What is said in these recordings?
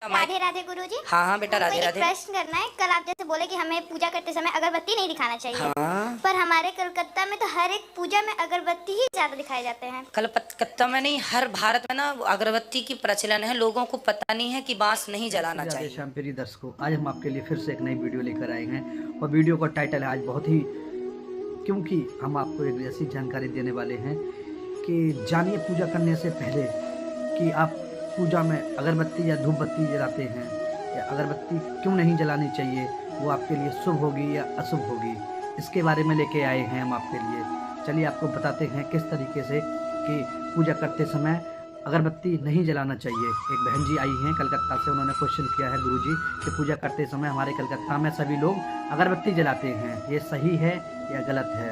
राधे राधे गुरुजी। हाँ हाँ बेटा, राधे एक राधे। प्रश्न करना है। कल आप जैसे बोले कि हमें पूजा करते समय अगरबत्ती नहीं दिखाना चाहिए। हाँ। पर हमारे कलकत्ता में तो हर एक पूजा में अगरबत्ती ही ज्यादा दिखाए जाते हैं। कलकत्ता में नहीं, हर भारत में ना अगरबत्ती की प्रचलन है। लोगों को पता नहीं है कि बांस नहीं जलाना चाहिए। श्याम प्रिय दर्शकों, आज हम आपके लिए फिर से एक नई वीडियो लेकर आए हैं और वीडियो का टाइटल है आज बहुत ही, क्योंकि हम आपको एक ऐसी जानकारी देने वाले हैं कि जानिए पूजा करने से पहले कि आप पूजा में अगरबत्ती या धूप बत्ती जलाते हैं या अगरबत्ती क्यों नहीं जलानी चाहिए, वो आपके लिए शुभ होगी या अशुभ होगी, इसके बारे में लेके आए हैं हम आपके लिए। चलिए आपको बताते हैं किस तरीके से कि पूजा करते समय अगरबत्ती नहीं जलाना चाहिए। एक बहन जी आई हैं कलकत्ता से, उन्होंने क्वेश्चन किया है गुरुजी कि पूजा करते समय हमारे कलकत्ता में सभी लोग अगरबत्ती जलाते हैं, ये सही है या गलत है?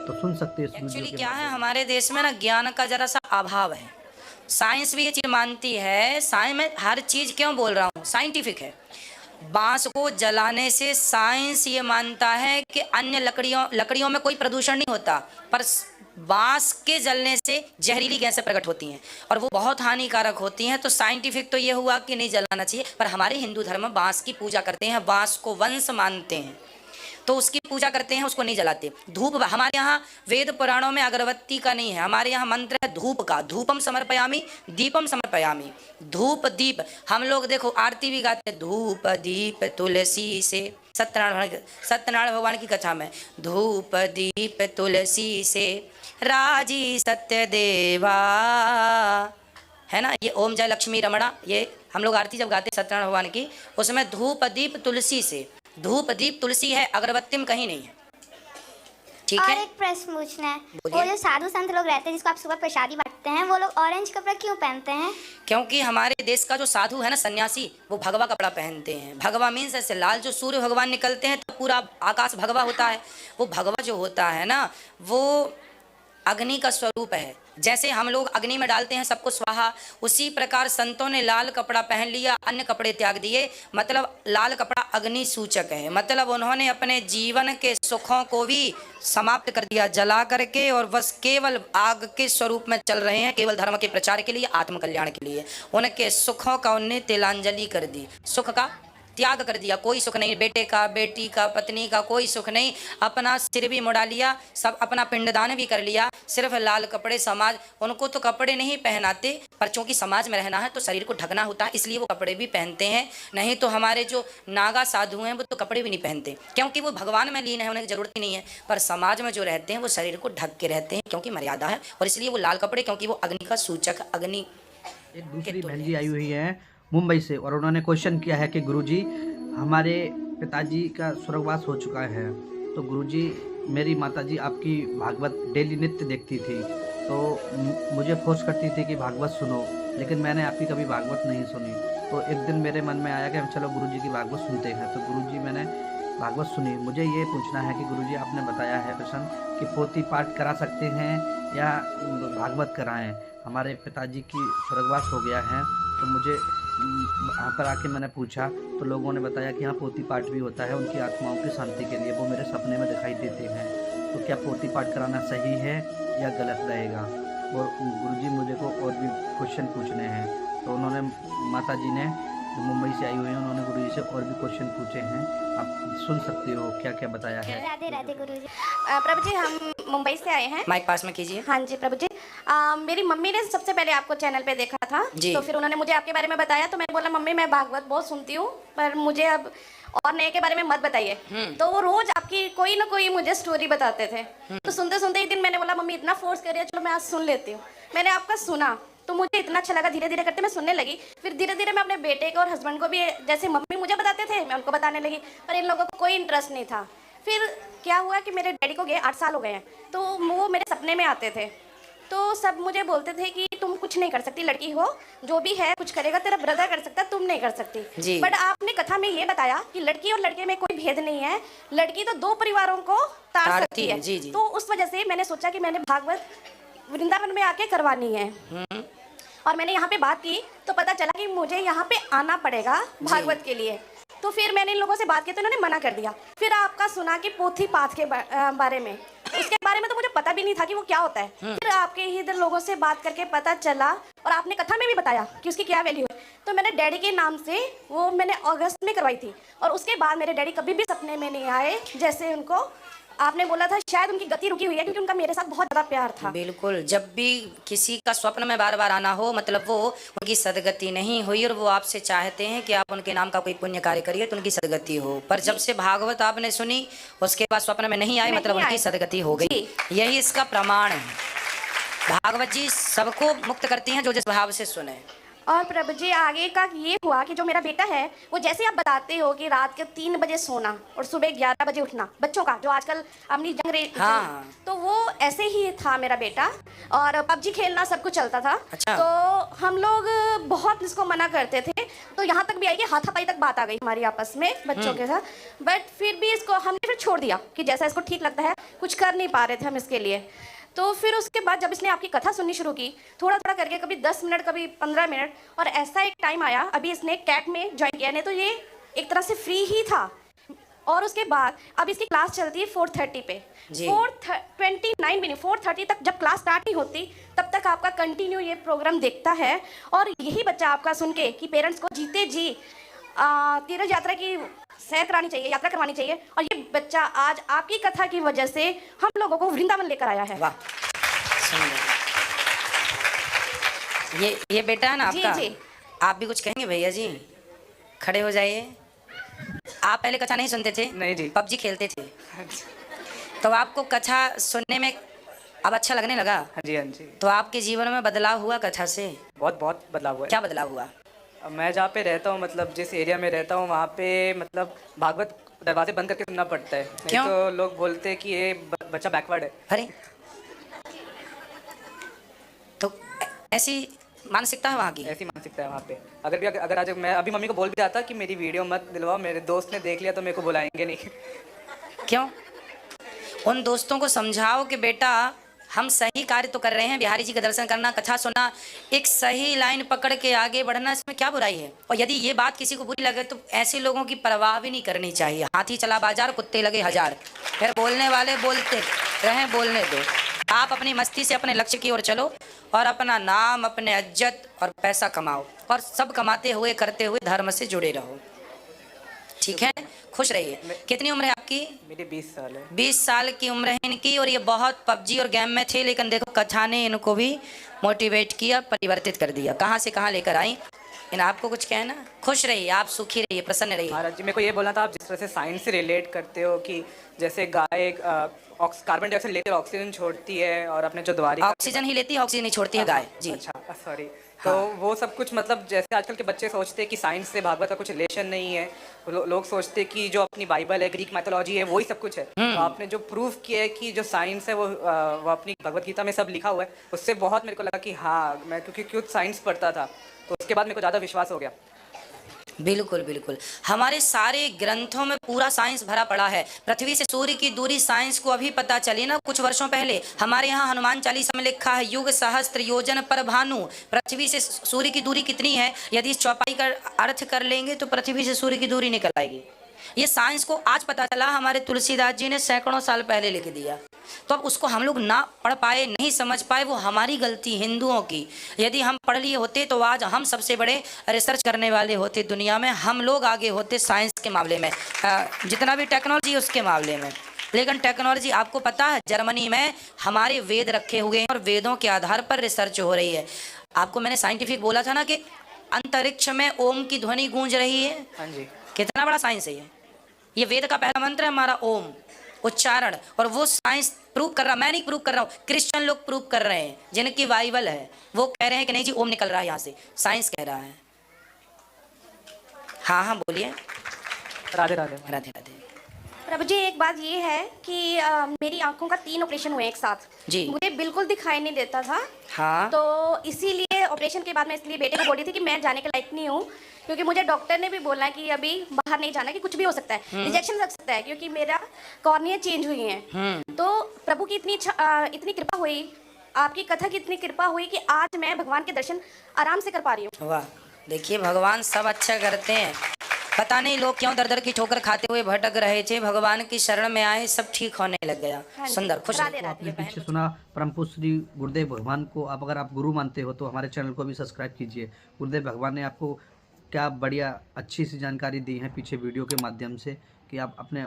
तो सुन सकते हैं। एक्चुअली क्या है, हमारे देश में ना ज्ञान का जरा सा अभाव है। साइंस भी ये चीज मानती है। साइंस में हर चीज क्यों बोल रहा हूँ, साइंटिफिक है। बांस को जलाने से साइंस ये मानता है कि अन्य लकड़ियों में कोई प्रदूषण नहीं होता, पर बांस के जलने से जहरीली गैसें प्रकट होती हैं और वो बहुत हानिकारक होती हैं। तो साइंटिफिक तो ये हुआ कि नहीं जलाना चाहिए, पर हमारे हिंदू धर्म में बांस की पूजा करते हैं, बांस को वंश मानते हैं, तो उसकी पूजा करते हैं, उसको नहीं जलाते। धूप, हमारे यहाँ वेद पुराणों में अगरबत्ती का नहीं है, हमारे यहाँ मंत्र है धूप का। धूपम समर्पयामि दीपम समर्पयामि। धूप दीप, हम लोग देखो आरती भी गाते हैं, धूप दीप तुलसी से। सत्यनारायण भगवान की कथा में धूप दीप तुलसी से राजी सत्य देवा, है ना, ये ओम जय लक्ष्मी रमणा, ये हम लोग आरती जब गाते हैं सत्यनारायण भगवान की, उसमें धूप दीप तुलसी से। धूप दीप तुलसी है, अगरबत्ती में कहीं नहीं है। ठीक और है। एक प्रश्न पूछना है, वो जो साधु संत लोग रहते हैं जिसको आप सुबह प्रसादी बांटते हैं, वो लोग ऑरेंज कपड़ा क्यों पहनते हैं? क्योंकि हमारे देश का जो साधु है ना, सन्यासी, वो भगवा कपड़ा पहनते हैं। भगवा मीन्स ऐसे लाल, जो सूर्य भगवान निकलते हैं तो पूरा आकाश भगवा होता है। वो भगवा जो होता है ना, वो अग्नि का स्वरूप है। जैसे हम लोग अग्नि में डालते हैं सबको स्वाहा, उसी प्रकार संतों ने लाल कपड़ा पहन लिया, अन्य कपड़े त्याग दिए। मतलब लाल कपड़ा अग्नि सूचक है, मतलब उन्होंने अपने जीवन के सुखों को भी समाप्त कर दिया जला करके, और बस केवल आग के स्वरूप में चल रहे हैं, केवल धर्म के प्रचार के लिए, आत्म कल्याण के लिए। उनके सुखों का उन्हें तिलांजलि कर दी, सुख का त्याग कर दिया। कोई सुख नहीं, बेटे का, बेटी का, पत्नी का कोई सुख नहीं। अपना सिर भी मुड़ा लिया, सब अपना पिंडदान भी कर लिया। सिर्फ लाल कपड़े, समाज उनको तो कपड़े नहीं पहनाते, पर चूंकि समाज में रहना है तो शरीर को ढकना होता है, इसलिए वो कपड़े भी पहनते हैं। नहीं तो हमारे जो नागा साधु हैं वो तो कपड़े भी नहीं पहनते, क्योंकि वो भगवान में लीन है, उन्हें जरूरत ही नहीं है। पर समाज में जो रहते हैं वो शरीर को ढक के रहते हैं, क्योंकि मर्यादा है, और इसलिए वो लाल कपड़े, क्योंकि वो अग्नि का सूचक, अग्नि। एक दूसरी बहन जी आई हुई है मुंबई से, और उन्होंने क्वेश्चन किया है कि गुरुजी हमारे पिताजी का स्वर्गवास हो चुका है, तो गुरुजी मेरी माताजी आपकी भागवत डेली नित्य देखती थी, तो मुझे फोर्स करती थी कि भागवत सुनो, लेकिन मैंने आपकी कभी भागवत नहीं सुनी। तो एक दिन मेरे मन में आया कि हम चलो गुरुजी की भागवत सुनते हैं, तो गुरुजी मैंने भागवत सुनी। मुझे ये पूछना है कि गुरुजी आपने बताया है प्रश्न कि पोथी पाठ करा सकते हैं या भागवत कराएं। हमारे पिताजी की स्वर्गवास हो गया है, तो मुझे यहाँ पर आके मैंने पूछा तो लोगों ने बताया कि हाँ पोथी पाठ भी होता है उनकी आत्माओं की शांति के लिए, वो मेरे सपने में दिखाई देते हैं। तो क्या पोथी पाठ कराना सही है या गलत रहेगा? और गुरुजी मुझे को और भी क्वेश्चन पूछने हैं, तो उन्होंने, माताजी ने जो मुंबई से आई हुई हैं, उन्होंने गुरुजी से और भी क्वेश्चन पूछे हैं, आप सुन सकते हो क्या क्या बताया है। राधे राधे गुरुजी। प्रभु जी, हम मुंबई से आए हैं। माइक पास में कीजिए। हाँ जी प्रभु जी, मेरी मम्मी ने सबसे पहले आपको चैनल पे देखा था, तो फिर उन्होंने मुझे आपके बारे में बताया, तो मैंने बोला मम्मी मैं भागवत बहुत सुनती हूँ, पर मुझे अब और नए के बारे में मत बताइए। तो वो रोज आपकी कोई ना कोई मुझे स्टोरी बताते थे। तो सुनते सुनते एक दिन मैंने बोला मम्मी इतना फोर्स कर रही है, चलो मैं आज सुन लेती हूँ। मैंने आपका सुना तो मुझे इतना अच्छा लगा, धीरे धीरे करते मैं सुनने लगी। फिर धीरे धीरे मैं अपने बेटे को और हस्बैंड को भी, जैसे मम्मी मुझे बताते थे मैं उनको बताने लगी, पर इन लोगों को कोई इंटरेस्ट नहीं था। फिर क्या हुआ कि मेरे डैडी को गए 8 साल हो गए हैं, तो वो मेरे सपने में आते थे, तो सब मुझे बोलते थे कि तुम कुछ नहीं कर सकती, लड़की हो, जो भी है कुछ करेगा तेरा ब्रदर कर सकता, तुम नहीं कर सकती। बट आपने कथा में ये बताया कि लड़की और लड़के में कोई भेद नहीं है, लड़की तो 2 परिवारों को तार सकती है। जी, जी। तो उस वजह से मैंने सोचा कि मैंने भागवत वृंदावन में आके करवानी है। और मैंने यहाँ पे बात की तो पता चला कि मुझे यहाँ पे आना पड़ेगा भागवत के लिए। तो फिर मैंने इन लोगों से बात की तो इन्होंने मना कर दिया। फिर आपका सुना कि पोथी पाठ के बारे में, उसके बारे में तो मुझे पता भी नहीं था कि वो क्या होता है। फिर आपके ही इधर लोगों से बात करके पता चला, और आपने कथा में भी बताया कि उसकी क्या वैल्यू है। तो मैंने डैडी के नाम से वो मैंने अगस्त में करवाई थी, और उसके बाद मेरे डैडी कभी भी सपने में नहीं आए। जैसे उनको आपने बोला था शायद उनकी गति रुकी हुई है, क्योंकि उनका मेरे साथ बहुत ज़्यादा प्यार था। बिल्कुल, जब भी किसी का स्वप्न में बार बार आना हो, मतलब वो उनकी सदगति नहीं हुई और वो आपसे चाहते हैं कि आप उनके नाम का कोई पुण्य कार्य करिए तो उनकी सदगति हो। पर जब से भागवत आपने सुनी उसके बाद स्वप्न में नहीं आए, मतलब उनकी सदगति हो गई। यही इसका प्रमाण है। भागवत जी सबको मुक्त करती हैं जो जिस भाव से सुने। और प्रभु जी आगे का ये हुआ कि जो मेरा बेटा है वो जैसे आप बताते हो कि रात के 3 बजे सोना और सुबह 11 बजे उठना, बच्चों का जो आजकल अपनी हाँ। तो वो ऐसे ही था मेरा बेटा। और पबजी खेलना सब कुछ चलता था। अच्छा। तो हम लोग बहुत इसको मना करते थे, तो यहाँ तक भी आई कि हाथापाई तक बात आ गई हमारी आपस में बच्चों के साथ। बट फिर भी इसको हमने फिर छोड़ दिया कि जैसा इसको ठीक लगता है, कुछ कर नहीं पा रहे थे हम इसके लिए। तो फिर उसके बाद जब इसने आपकी कथा सुननी शुरू की, थोड़ा थोड़ा करके कभी 10 मिनट कभी 15 मिनट, और ऐसा एक टाइम आया अभी इसने कैट में ज्वाइन किया, नहीं तो ये एक तरह से फ्री ही था। और उसके बाद अब इसकी क्लास चलती है 4:30 पे, 4:29 भी नहीं 4:30 तक जब क्लास स्टार्ट नहीं होती तब तक आपका कंटिन्यू ये प्रोग्राम देखता है। और यही बच्चा आपका सुन के कि पेरेंट्स को जीते जी तीर्थ यात्रा की सैर करानी चाहिए, यात्रा करवानी चाहिए, और ये बच्चा आज आपकी कथा की वजह से हम लोगों को वृंदावन लेकर आया है। वाह, ये बेटा है ना आपका? जी। आप भी कुछ कहेंगे भैया जी? खड़े हो जाइए। आप पहले कथा नहीं सुनते थे? नहीं जी। पबजी खेलते थे? तो आपको कथा सुनने में अब अच्छा लगने लगा? हाँ जी, हाँ जी। तो आपके जीवन में बदलाव हुआ कथा से? बहुत बदलाव हुआ है। क्या बदलाव हुआ? मैं जहाँ पे रहता हूँ, मतलब जिस एरिया में रहता हूँ वहाँ पे मतलब भागवत दरवाजे बंद करके सुनना पड़ता है। नहीं क्यों? तो लोग बोलते हैं कि ये बच्चा बैकवर्ड है। अरे, तो ऐसी मानसिकता है वहाँ की? ऐसी मानसिकता है वहाँ पे। अगर आज मैं अभी मम्मी को बोल भी जाता कि मेरी वीडियो मत दिलवाओ, मेरे दोस्त ने देख लिया तो मेरे को बुलाएंगे नहीं। क्यों? उन दोस्तों को समझाओ कि बेटा हम सही कार्य तो कर रहे हैं, बिहारी जी का दर्शन करना, कथा सुनना, एक सही लाइन पकड़ के आगे बढ़ना, इसमें क्या बुराई है? और यदि ये बात किसी को बुरी लगे तो ऐसे लोगों की परवाह भी नहीं करनी चाहिए। हाथी चला बाजार, कुत्ते लगे हजार। फिर बोलने वाले बोलते रहें, बोलने दो। आप अपनी मस्ती से अपने लक्ष्य की ओर चलो और अपना नाम, अपने इज्जत और पैसा कमाओ, और सब कमाते हुए करते हुए धर्म से जुड़े रहो। ठीक है, खुश रहिए। कितनी उम्र है आपकी? मेरी 20 साल है। 20 साल की उम्र है इनकी, और ये बहुत पबजी और गेम में थे, लेकिन देखो कथा ने इनको भी मोटिवेट किया, परिवर्तित कर दिया। कहाँ से कहाँ लेकर आई। इन आपको कुछ कहना? खुश रहिए, आप सुखी रहिए, प्रसन्न रहिए। महाराज जी, मेरे को ये बोलना था, आप जिस तरह से साइंस से रिलेट करते हो कि जैसे गाय कार्बन डाइऑक्साइड लेकर ऑक्सीजन छोड़ती है, और अपने जो द्वारिका ऑक्सीजन ही लेती है, ऑक्सीजन नहीं छोड़ती है गाय जी। अच्छा, सॉरी। तो वो सब कुछ मतलब जैसे आजकल के बच्चे सोचते हैं कि साइंस से भागवत का कुछ रिलेशन नहीं है। लोग सोचते हैं कि जो अपनी बाइबल है, ग्रीक मैथोलॉजी है, वही सब कुछ है। तो आपने जो प्रूफ किया है कि जो साइंस है वो अपनी भगवत गीता में सब लिखा हुआ है, उससे बहुत मेरे को लगा कि हाँ, मैं क्योंकि खुद साइंस पढ़ता था तो उसके बाद मेरे को ज़्यादा विश्वास हो गया। बिल्कुल बिल्कुल, हमारे सारे ग्रंथों में पूरा साइंस भरा पड़ा है। पृथ्वी से सूर्य की दूरी साइंस को अभी पता चली ना कुछ वर्षों पहले। हमारे यहाँ हनुमान चालीसा में लिखा है, युग सहस्त्र योजन पर भानु। पृथ्वी से सूर्य की दूरी कितनी है, यदि इस चौपाई का अर्थ कर लेंगे तो पृथ्वी से सूर्य की दूरी निकल आएगी। ये साइंस को आज पता चला, हमारे तुलसीदास जी ने सैकड़ों साल पहले लिख दिया। तो अब उसको हम लोग ना पढ़ पाए, नहीं समझ पाए, वो हमारी गलती, हिंदुओं की। यदि हम पढ़ लिए होते तो आज हम सबसे बड़े रिसर्च करने वाले होते दुनिया में, हम लोग आगे होते साइंस के मामले में, जितना भी टेक्नोलॉजी उसके मामले में। लेकिन टेक्नोलॉजी, आपको पता है जर्मनी में हमारे वेद रखे हुए हैं और वेदों के आधार पर रिसर्च हो रही है। आपको मैंने साइंटिफिक बोला था ना कि अंतरिक्ष में ओम की ध्वनि गूंज रही है। हाँ जी। कितना बड़ा साइंस है ये वेद का पहला मंत्र है हमारा ओम, उच्चारण। और वो साइंस प्रूव कर रहा, मैं नहीं प्रूव कर रहा हूँ, क्रिश्चियन लोग प्रूव कर रहे हैं, जिनकी बाइबल है, वो कह रहे हैं कि नहीं जी ओम निकल रहा है यहाँ से, साइंस कह रहा है। हाँ हाँ बोलिए। राधे राधे। राधे राधे। प्रभु जी एक बात ये है कि मेरी आंखों का 3 ऑपरेशन हुए एक साथ जी। मुझे बिल्कुल दिखाई नहीं देता था। हाँ। तो इसीलिए ऑपरेशन के बाद मैं इसलिए बेटे को बोली थी कि मैं जाने के लायक नहीं हूँ, क्योंकि मुझे डॉक्टर ने भी बोला कि अभी बाहर नहीं जाना, कि कुछ भी हो सकता है, रिजेक्शन लग सकता है, क्योंकि मेरा कॉर्निया चेंज हुई है। तो प्रभु की इतनी कृपा हुई, आपकी कथा की इतनी कृपा हुई कि आज मैं भगवान के दर्शन आराम से कर पा रही हूँ। वाह, देखिए भगवान सब अच्छा करते हैं। पता नहीं लोग क्यों दर दर की ठोकर खाते हुए भटक रहे थे, भगवान की शरण में आए, सब ठीक होने लग गया। सुंदर, खुश राधे रहिए। आपने पीछे सुना परम पूज्य श्री गुरुदेव भगवान को। आप अगर आप गुरु मानते हो तो हमारे चैनल को भी सब्सक्राइब कीजिए। गुरुदेव भगवान ने आपको क्या बढ़िया अच्छी सी जानकारी दी है पीछे वीडियो के माध्यम से कि आप अपने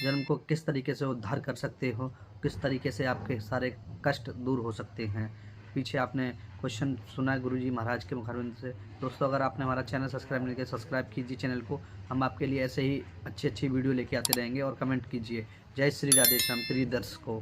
जन्म को किस तरीके से उद्धार कर सकते हो, किस तरीके से आपके सारे कष्ट दूर हो सकते हैं। पीछे आपने क्वेश्चन सुना है गुरुजी महाराज के मुखारबिंद से। दोस्तों, अगर आपने हमारा चैनल सब्सक्राइब नहीं किया, सब्सक्राइब कीजिए चैनल को। हम आपके लिए ऐसे ही अच्छी अच्छी वीडियो लेके आते रहेंगे और कमेंट कीजिए। जय श्री राधे श्याम प्रिय दर्शकों।